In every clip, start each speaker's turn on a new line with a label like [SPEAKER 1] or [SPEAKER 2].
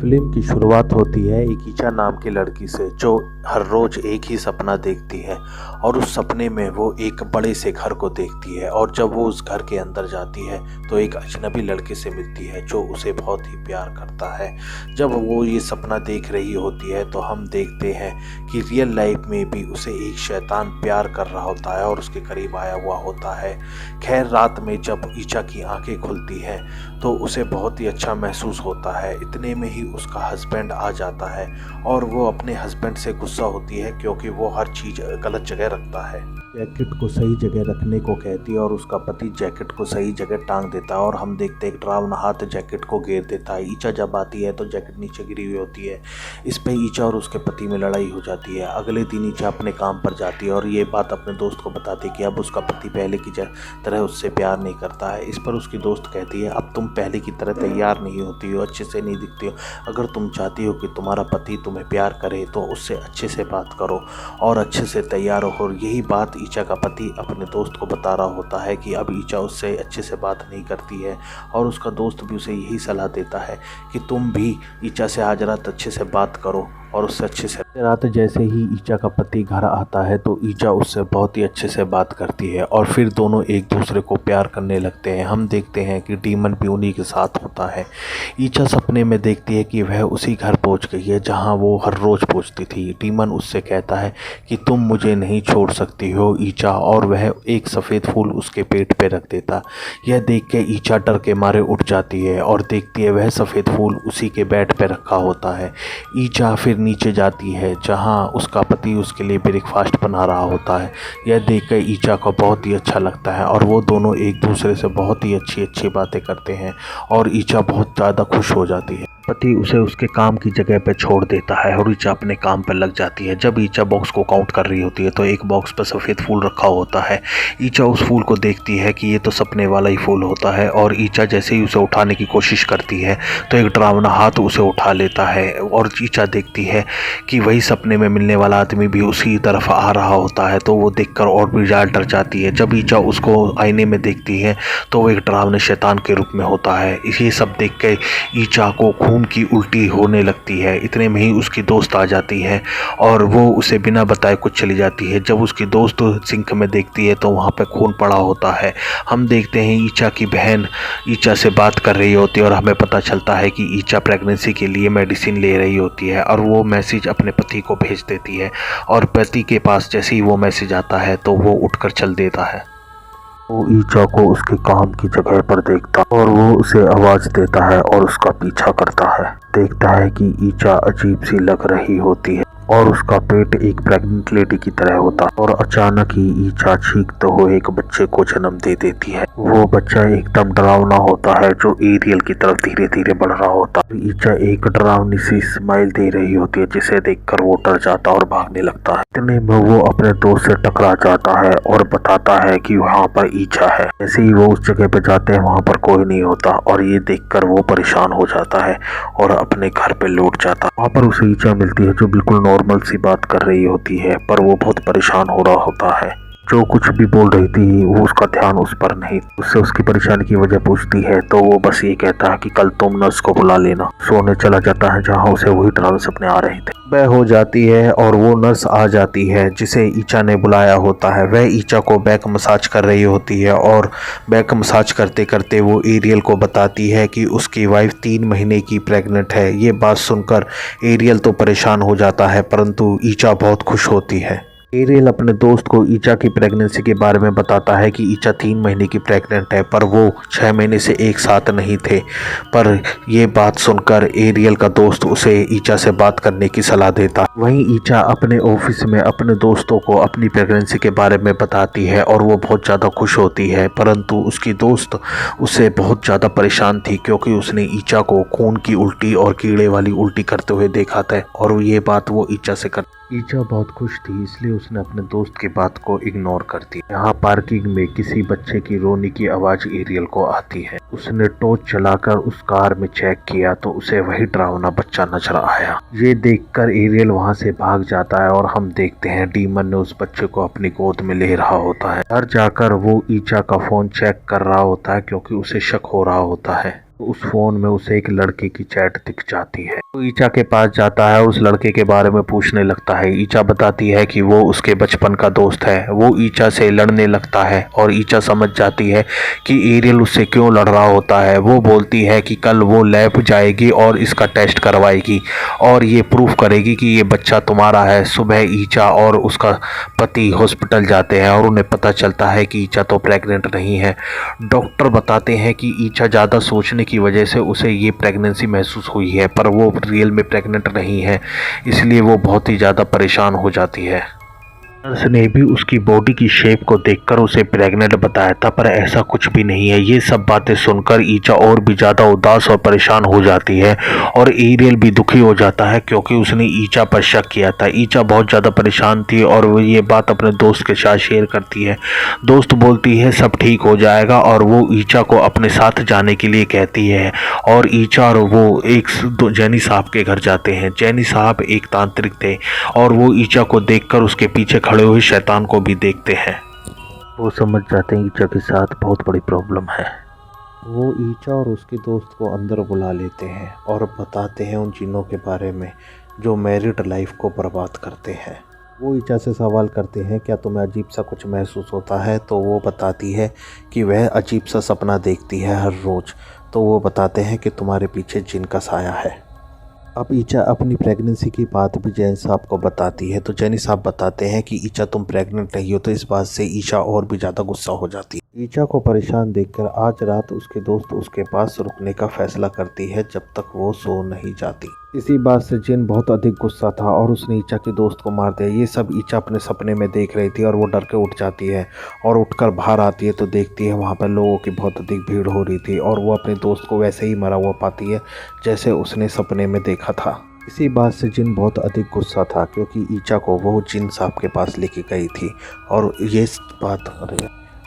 [SPEAKER 1] Film की शुरुआत होती है एक ईचा नाम की लड़की से, जो हर रोज़ एक ही सपना देखती है और उस सपने में वो एक बड़े से घर को देखती है। और जब वो उस घर के अंदर जाती है तो एक अजनबी लड़के से मिलती है जो उसे बहुत ही प्यार करता है। जब वो ये सपना देख रही होती है तो हम देखते हैं कि रियल लाइफ में भी उसे एक शैतान प्यार कर रहा होता है और उसके करीब आया हुआ होता है। खैर, रात में जब ईचा की आंखें खुलती हैं तो उसे बहुत ही अच्छा महसूस होता है। इतने में ही उसका हस्बैंड आ जाता है और वो अपने हस्बैंड से गुस्सा होती है क्योंकि वो हर चीज़ गलत जगह रखता है। जैकेट को सही जगह रखने को कहती है और उसका पति जैकेट को सही जगह टांग देता है और हम देखते हैं एक डरावना हाथ जैकेट को घेर देता है। ईचा जब आती है तो जैकेट नीचे गिरी हुई होती है। इस पे ईचा और उसके पति में लड़ाई हो जाती है। अगले दिन ईचा अपने काम पर जाती है और ये बात अपने दोस्त को बताती है कि अब उसका पति पहले की तरह उससे प्यार नहीं करता है। इस पर उसकी दोस्त कहती है, अब तुम पहले की तरह तैयार नहीं होती हो, अच्छे से नहीं दिखती हो। अगर तुम चाहती हो कि तुम्हारा पति तुम्हें प्यार करे तो उससे अच्छे से बात करो और अच्छे से तैयार हो। और यही बात ईचा का पति अपने दोस्त को बता रहा होता है कि अब ईचा उससे अच्छे से बात नहीं करती है और उसका दोस्त भी उसे यही सलाह देता है कि तुम भी ईचा से आज रात अच्छे से बात करो और उससे अच्छे से। रात जैसे ही ईचा का पति घर आता है तो ईचा उससे बहुत ही अच्छे से बात करती है और फिर दोनों एक दूसरे को प्यार करने लगते हैं। हम देखते हैं कि डीमन भी उन्हीं के साथ होता है। ईचा सपने में देखती है कि वह उसी घर पहुंच गई है जहां वो हर रोज़ पहुंचती थी। डीमन उससे कहता है कि तुम मुझे नहीं छोड़ सकती हो ईचा, और वह एक सफ़ेद फूल उसके पेट पे रख देता। यह देख के ईचा डर के मारे उठ जाती है और देखती है वह सफ़ेद फूल उसी के बेड पे रखा होता है। ईचा फिर नीचे जाती है जहां उसका पति उसके लिए ब्रेकफास्ट बना रहा होता है। यह देखकर ईचा को बहुत ही अच्छा लगता है और वो दोनों एक दूसरे से बहुत ही अच्छी बातें करते हैं और ईचा बहुत ज़्यादा खुश हो जाती है। पति उसे उसके काम की जगह पे छोड़ देता है और ईचा अपने काम पर लग जाती है। जब ईचा बॉक्स को काउंट कर रही होती है तो एक बॉक्स पर सफ़ेद फूल रखा होता है। ईचा उस फूल को देखती है कि ये तो सपने वाला ही फूल होता है और ईचा जैसे ही उसे उठाने की कोशिश करती है तो एक डरावना हाथ उसे उठा लेता है और ईचा देखती है कि वही सपने में मिलने वाला आदमी भी उसी तरफ आ रहा होता है। तो वो देखकर और भी ज़्यादा डर जाती है। जब ईचा उसको आईने में देखती है तो वो एक डरावने शैतान के रूप में होता है। ये सब देख के ईचा को खून की उल्टी होने लगती है। इतने में ही उसकी दोस्त आ जाती है और वो उसे बिना बताए कुछ चली जाती है। जब उसकी दोस्त सिंक में देखती है तो वहाँ पे खून पड़ा होता है। हम देखते हैं ईचा की बहन ईचा से बात कर रही होती है और हमें पता चलता है कि ईचा प्रेगनेंसी के लिए मेडिसिन ले रही होती है और वो मैसेज अपने पति को भेज देती है और पति के पास जैसे ही वो मैसेज आता है तो वो उठकर चल देता है। वो ईचा को उसके काम की जगह पर देखता और वो उसे आवाज़ देता है और उसका पीछा करता है। देखता है कि ईचा अजीब सी लग रही होती है और उसका पेट एक प्रेग्नेंट लेडी की तरह होता और अचानक ही ईचा चीखते हुए एक बच्चे को जन्म दे देती है। वो बच्चा एकदम डरावना होता है जो एरियल की तरफ धीरे धीरे बढ़ रहा होता है। ईचा एक डरावनी सी स्माइल दे रही होती है जिसे देखकर वो डर जाता और भागने लगता है। इतने में वो अपने दोस्त से टकरा जाता है और बताता है कि वहाँ पर ईचा है। जैसे ही वो उस जगह पे जाते हैं वहाँ पर कोई नहीं होता और ये देखकर वो परेशान हो जाता है और अपने घर पे लौट जाता। वहाँ पर उसे ईचा मिलती है जो बिल्कुल नॉर्मल सी बात कर रही होती है, पर वो बहुत परेशान हो रहा होता है। जो कुछ भी बोल रही थी वो उसका ध्यान उस पर नहीं। उससे उसकी परेशानी की वजह पूछती है तो वो बस ये कहता है कि कल तुम नर्स को बुला लेना। सोने चला जाता है जहाँ उसे वही डरावने सपने आ रहे थे। वह हो जाती है और वो नर्स आ जाती है जिसे ईचा ने बुलाया होता है। वह ईचा को बैक मसाज कर रही होती है और बैक मसाज करते करते वो एरियल को बताती है कि उसकी वाइफ 3 महीने की प्रेग्नेंट है। ये बात सुनकर एरियल तो परेशान हो जाता है परंतु ईचा बहुत खुश होती है। एरियल अपने दोस्त को ईचा की प्रेगनेंसी के बारे में बताता है कि ईचा 3 महीने की प्रेग्नेंट है पर वो 6 महीने से एक साथ नहीं थे। पर ये बात सुनकर एरियल का दोस्त उसे ईचा से बात करने की सलाह देता। वहीं ईचा अपने ऑफिस में अपने दोस्तों को अपनी प्रेगनेंसी के बारे में बताती है और वो बहुत ज़्यादा खुश होती है, परंतु उसकी दोस्त उससे बहुत ज़्यादा परेशान थी क्योंकि उसने ईचा को खून की उल्टी और कीड़े वाली उल्टी करते हुए देखा था और ये बात वो ईचा से कर। ईचा बहुत खुश थी इसलिए उसने अपने दोस्त की बात को इग्नोर कर दी। यहाँ पार्किंग में किसी बच्चे की रोने की आवाज़ एरियल को आती है। उसने टॉर्च चलाकर उस कार में चेक किया तो उसे वही डरावना बच्चा नजर आया। ये देखकर एरियल वहाँ से भाग जाता है और हम देखते हैं डीमन ने उस बच्चे को अपनी गोद में ले रहा होता है। घर जाकर वो ईचा का फ़ोन चेक कर रहा होता है क्योंकि उसे शक हो रहा होता है। उस फोन में उसे एक लड़के की चैट दिख जाती है। तो ईचा के पास जाता है, उस लड़के के बारे में पूछने लगता है। ईचा बताती है कि वो उसके बचपन का दोस्त है। वो ईचा से लड़ने लगता है और ईचा समझ जाती है कि एरियल उससे क्यों लड़ रहा होता है। वो बोलती है कि कल वो लैब जाएगी और इसका टेस्ट करवाएगी और ये प्रूफ करेगी कि ये बच्चा तुम्हारा है। सुबह ईचा और उसका पति हॉस्पिटल जाते हैं और उन्हें पता चलता है कि ईचा तो प्रेग्नेंट नहीं है। डॉक्टर बताते हैं कि ईचा ज़्यादा सोचने की वजह से उसे ये प्रेगनेंसी महसूस हुई है, पर वो रियल में प्रेग्नेंट नहीं है, इसलिए वो बहुत ही ज़्यादा परेशान हो जाती है। नर्स ने भी उसकी बॉडी की शेप को देखकर उसे प्रेग्नेंट बताया था, पर ऐसा कुछ भी नहीं है। ये सब बातें सुनकर ईचा और भी ज़्यादा उदास और परेशान हो जाती है और एरियल भी दुखी हो जाता है क्योंकि उसने ईचा पर शक किया था। ईचा बहुत ज़्यादा परेशान थी और वो ये बात अपने दोस्त के साथ शेयर करती है। दोस्त बोलती है सब ठीक हो जाएगा और वो ईचा को अपने साथ जाने के लिए कहती है और ईचा और वो एक जैनी साहब के घर जाते हैं। जैनी साहब एक तांत्रिक थे और वो ईचा को देखकर उसके पीछे खड़े हुए शैतान को भी देखते हैं। वो समझ जाते हैं ईचा के साथ बहुत बड़ी प्रॉब्लम है। वो ईचा और उसके दोस्त को अंदर बुला लेते हैं और बताते हैं उन जिनों के बारे में जो मैरिड लाइफ को बर्बाद करते हैं। वो ईचा से सवाल करते हैं क्या तुम्हें अजीब सा कुछ महसूस होता है, तो वो बताती है कि वह अजीब सा सपना देखती है हर रोज़। तो वो बताते हैं कि तुम्हारे पीछे जिन का साया है। अब ईचा अपनी प्रेगनेंसी की बात भी जैन साहब को बताती है। तो जैनी साहब बताते हैं कि ईचा तुम प्रेग्नेंट नहीं हो। तो इस बात से ईचा और भी ज़्यादा गुस्सा हो जाती है। ईचा को परेशान देखकर आज रात उसके दोस्त उसके पास रुकने का फैसला करती है जब तक वो सो नहीं जाती। इसी बात से जिन बहुत अधिक गुस्सा था और उसने ईचा के दोस्त को मार दिया। ये सब ईचा अपने सपने में देख रही थी और वो डर के उठ जाती है और उठकर बाहर आती है तो देखती है वहाँ पर लोगों की बहुत अधिक भीड़ हो रही थी और वो अपने दोस्त को वैसे ही मरा हुआ पाती है जैसे उसने सपने में देखा था। इसी बात से जिन बहुत अधिक गुस्सा था क्योंकि ईचा को वो जिन साहब के पास लेके गई थी और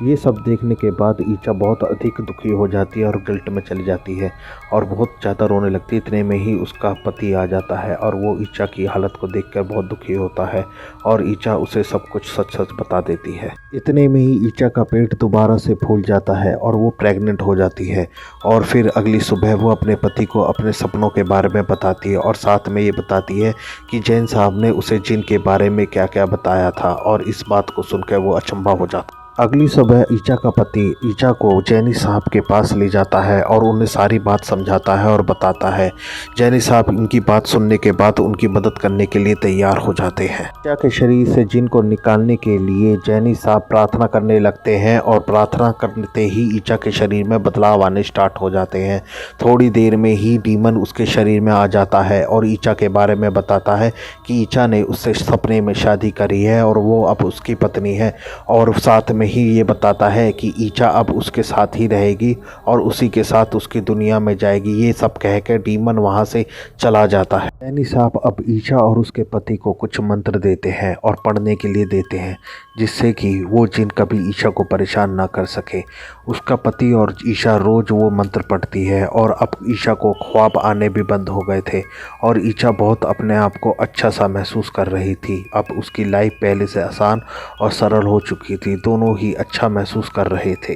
[SPEAKER 1] ये सब देखने के बाद ईचा बहुत अधिक दुखी हो जाती है और गिल्ट में चली जाती है और बहुत ज़्यादा रोने लगती है। इतने में ही उसका पति आ जाता है और वो ईचा की हालत को देखकर बहुत दुखी होता है और ईचा उसे सब कुछ सच सच बता देती है। इतने में ही ईचा का पेट दोबारा से फूल जाता है और वो प्रेग्नेंट हो जाती है और फिर अगली सुबह वो अपने पति को अपने सपनों के बारे में बताती है और साथ में ये बताती है कि जैन साहब ने उसे जिन के बारे में क्या क्या बताया था और इस बात को सुनकर वो अचंभा हो जाता। अगली सुबह ईचा का पति ईचा को जैनी साहब के पास ले जाता है और उन्हें सारी बात समझाता है और बताता है। जैनी साहब इनकी बात सुनने के बाद उनकी मदद करने के लिए तैयार हो जाते हैं। ईचा के शरीर से जिन को निकालने के लिए जैनी साहब प्रार्थना करने लगते हैं और प्रार्थना करते ही ईचा के शरीर में बदलाव आने स्टार्ट हो जाते हैं। थोड़ी देर में ही डीमन उसके शरीर में आ जाता है और ईचा के बारे में बताता है कि ईचा ने उससे सपने में शादी करी है और वो अब उसकी पत्नी है और साथ में ही ये बताता है कि ईचा अब उसके साथ ही रहेगी और उसी के साथ उसकी दुनिया में जाएगी। ये सब कहकर डीमन वहाँ से चला जाता है। जैनी साहब अब ईचा और उसके पति को कुछ मंत्र देते हैं और पढ़ने के लिए देते हैं जिससे कि वो जिन कभी ईचा को परेशान ना कर सके। उसका पति और ईचा रोज़ वो मंत्र पढ़ती है और अब ईचा को ख्वाब आने भी बंद हो गए थे और ईचा बहुत अपने आप को अच्छा सा महसूस कर रही थी। अब उसकी लाइफ पहले से आसान और सरल हो चुकी थी। दोनों ही अच्छा महसूस कर रहे थे।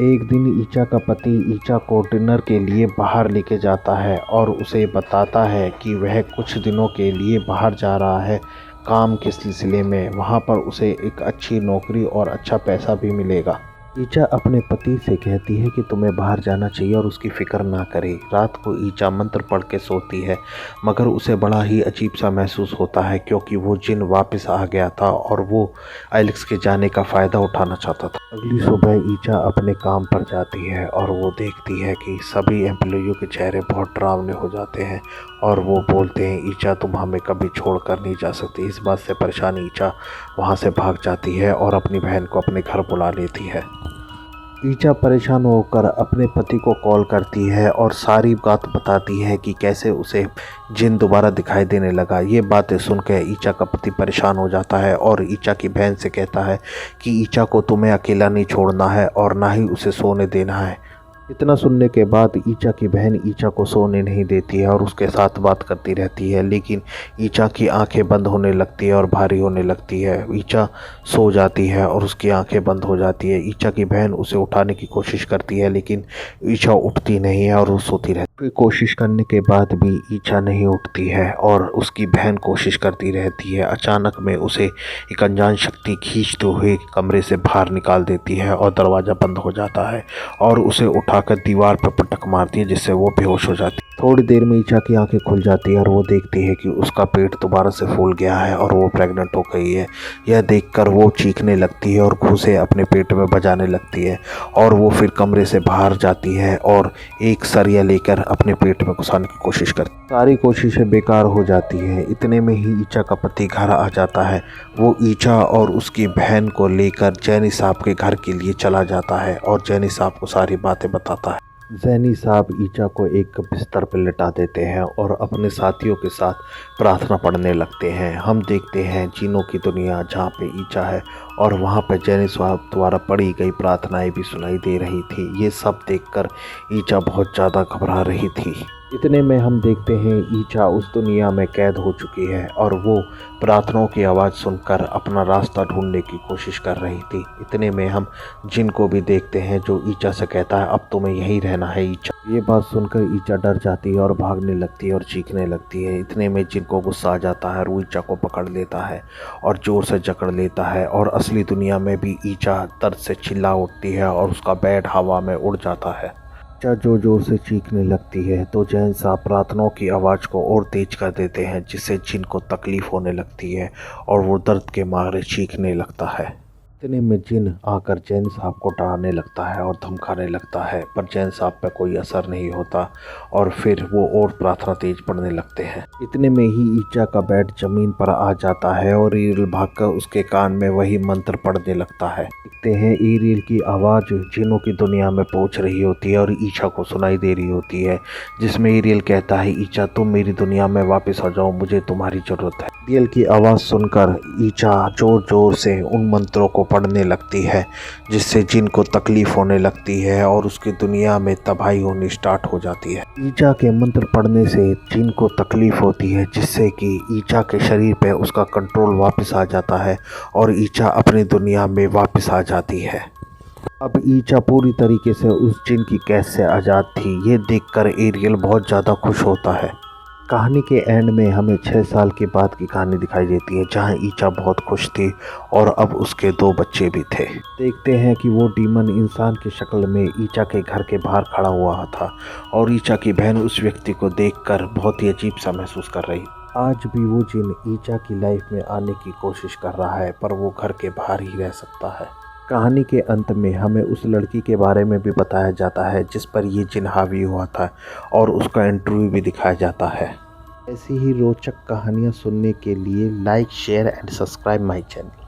[SPEAKER 1] एक दिन ईचा का पति ईचा को डिनर के लिए बाहर लेके जाता है और उसे बताता है कि वह कुछ दिनों के लिए बाहर जा रहा है काम के सिलसिले में। वहाँ पर उसे एक अच्छी नौकरी और अच्छा पैसा भी मिलेगा। ईचा अपने पति से कहती है कि तुम्हें बाहर जाना चाहिए और उसकी फ़िक्र ना करे। रात को ईचा मंत्र पढ़ के सोती है मगर उसे बड़ा ही अजीब सा महसूस होता है क्योंकि वो जिन वापस आ गया था और वो एलेक्स के जाने का फ़ायदा उठाना चाहता था। अगली सुबह ईचा अपने काम पर जाती है और वो देखती है कि सभी एम्प्लॉइयों के चेहरे बहुत डरावने हो जाते हैं और वो बोलते हैं ईचा तुम हमें कभी छोड़ कर नहीं जा सकती। इस बात से परेशान ईचा वहाँ से भाग जाती है और अपनी बहन को अपने घर बुला लेती है। ईचा परेशान होकर अपने पति को कॉल करती है और सारी बात बताती है कि कैसे उसे जिन दोबारा दिखाई देने लगा। ये बातें सुनकर ईचा का पति परेशान हो जाता है और ईचा की बहन से कहता है कि ईचा को तुम्हें अकेला नहीं छोड़ना है और ना ही उसे सोने देना है। इतना सुनने के बाद ईचा की बहन ईचा को सोने नहीं देती है और उसके साथ बात करती रहती है, लेकिन ईचा की आंखें बंद होने लगती है और भारी होने लगती है। ईचा सो जाती है और उसकी आंखें बंद हो जाती है। ईचा की बहन उसे उठाने की कोशिश करती है, लेकिन ईचा उठती नहीं है और वो सोती रहती है। कोशिश करने के बाद भी ईचा नहीं उठती है और उसकी बहन कोशिश करती रहती है। अचानक में उसे एक अनजान शक्ति खींचते हुए कमरे से बाहर निकाल देती है और दरवाज़ा बंद हो जाता है और उसे उठाकर दीवार पर पटक मारती है, जिससे वो बेहोश हो जाती है। थोड़ी देर में ईचा की आंखें खुल जाती है और वो देखती है कि उसका पेट दोबारा से फूल गया है और वो प्रेग्नेंट हो गई है। यह देखकर वो चीखने लगती है और घूंसे अपने पेट में बजाने लगती है और वो फिर कमरे से बाहर जाती है और एक सरिया लेकर अपने पेट में घुसाने की कोशिश करती है। सारी कोशिशें बेकार हो जाती है। इतने में ही ईचा का पति घर आ जाता है। वो ईचा और उसकी बहन को लेकर जैनी साहब के घर के लिए चला जाता है और जैनी साहब को सारी बातें बताता है। जैनी साहब ईचा को एक बिस्तर पर लिटा देते हैं और अपने साथियों के साथ प्रार्थना पढ़ने लगते हैं। हम देखते हैं जिनों की दुनिया जहाँ पे ईचा है और वहाँ पे जैनी साहब द्वारा पढ़ी गई प्रार्थनाएं भी सुनाई दे रही थी। ये सब देखकर ईचा बहुत ज़्यादा घबरा रही थी। इतने में हम देखते हैं ईचा उस दुनिया में कैद हो चुकी है और वो प्रार्थनाओं की आवाज़ सुनकर अपना रास्ता ढूंढने की कोशिश कर रही थी। इतने में हम जिन को भी देखते हैं जो ईचा से कहता है अब तुम्हें यहीं रहना है ईचा। ये बात सुनकर ईचा डर जाती है और भागने लगती है और चीखने लगती है। इतने में जिन को गुस्सा आ जाता है और वो ईचा को पकड़ लेता है और ज़ोर से जकड़ लेता है और असली दुनिया में भी ईचा दर्द से चिल्ला उठती है और उसका बेड हवा में उड़ जाता है। ईचा जो जोर से चीखने लगती है तो जैन साहब प्रार्थनाओं की आवाज़ को और तेज कर देते हैं, जिससे जिन को तकलीफ़ होने लगती है और वो दर्द के मारे चीखने लगता है। इतने में जिन आकर जैन साहब को डराने लगता है और धमकाने लगता है, पर जैन साहब पर कोई असर नहीं होता और फिर वो और प्रार्थना तेज पढ़ने लगते हैं। इतने में ही ईचा का बेड जमीन पर आ जाता है और ईरिल भागकर उसके कान में वही मंत्र पढ़ने लगता है। देखते हैं ईरिल की आवाज़ जिनों की दुनिया में पहुंच रही होती है और ईचा को सुनाई दे रही होती है, जिसमें ईरिल कहता है ईचा तुम मेरी दुनिया में वापस आ जाओ, मुझे तुम्हारी ज़रूरत है। ईरिल की आवाज़ सुनकर ईचा जोर जोर से उन मंत्रों को पढ़ने लगती है, जिससे जिन को तकलीफ होने लगती है और उसकी दुनिया में तबाही होनी स्टार्ट हो जाती है। ईचा के मंत्र पढ़ने से जिन को तकलीफ होती है, जिससे कि ईचा के शरीर पे उसका कंट्रोल वापस आ जाता है और ईचा अपनी दुनिया में वापस आ जाती है। अब ईचा पूरी तरीके से उस जिन की कैद से आज़ाद थी। ये देखकर एरियल बहुत ज़्यादा खुश होता है। कहानी के एंड में हमें 6 साल के बाद की कहानी दिखाई देती है, जहां ईचा बहुत खुश थी और अब उसके 2 बच्चे भी थे। देखते हैं कि वो डीमन इंसान की शक्ल में ईचा के घर के बाहर खड़ा हुआ था और ईचा की बहन उस व्यक्ति को देखकर बहुत ही अजीब सा महसूस कर रही। आज भी वो जिन ईचा की लाइफ में आने की कोशिश कर रहा है, पर वो घर के बाहर ही रह सकता है। कहानी के अंत में हमें उस लड़की के बारे में भी बताया जाता है जिस पर ये जिन हावी हुआ था और उसका इंटरव्यू भी दिखाया जाता है। ऐसी ही रोचक कहानियाँ सुनने के लिए like, share and subscribe my channel.